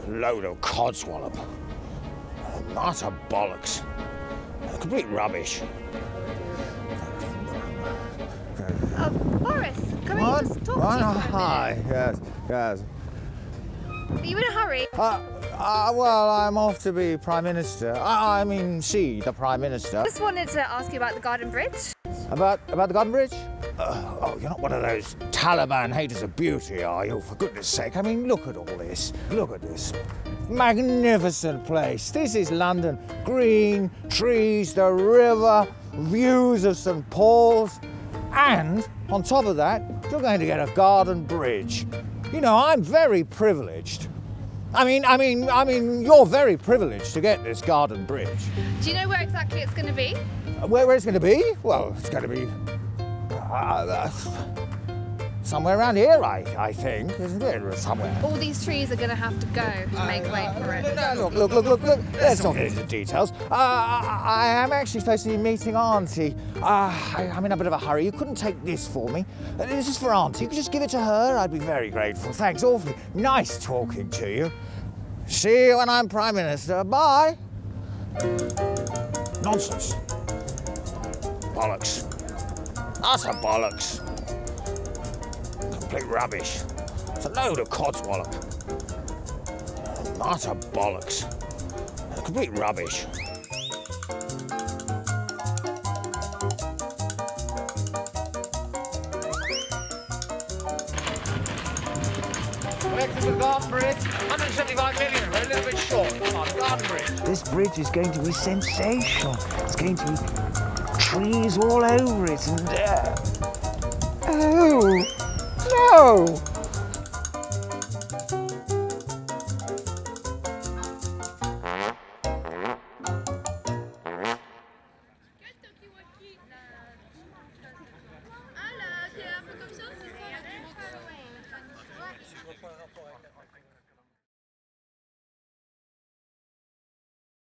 Load of codswallop. Utter bollocks. Complete rubbish. Boris, can we just talk to you for a minute? Hi, yes. Are you in a hurry? Well, I'm off to be Prime Minister. I mean, she, the Prime Minister. Just wanted to ask you about the Garden Bridge. About the Garden Bridge? Oh, you're not one of those Taliban haters of beauty, are you? For goodness sake, I mean, look at all this. Look at this. Magnificent place. This is London. Green, trees, the river, views of St. Paul's. And on top of that, you're going to get a garden bridge. You know, I'm very privileged. I mean, you're very privileged to get this garden bridge. Do you know where exactly it's going to be? Where it's going to be? Well, it's going to be somewhere around here, I think, isn't it? Somewhere. All these trees are going to have to go to make way for it. Look. Let's not get into details. I am actually supposed to be meeting Auntie. I'm in a bit of a hurry. You couldn't take this for me. This is for Auntie. You could just give it to her. I'd be very grateful. Thanks awfully. Nice talking to you. See you when I'm Prime Minister. Bye. Nonsense. Bollocks. Utter bollocks. Complete rubbish. It's a load of codswallop. Utter bollocks. Complete rubbish. Connected to the Garden Bridge, 175 million, we're a little bit short. Come on, Garden Bridge. This bridge is going to be sensational. It's going to be trees all over it and... Oh, no!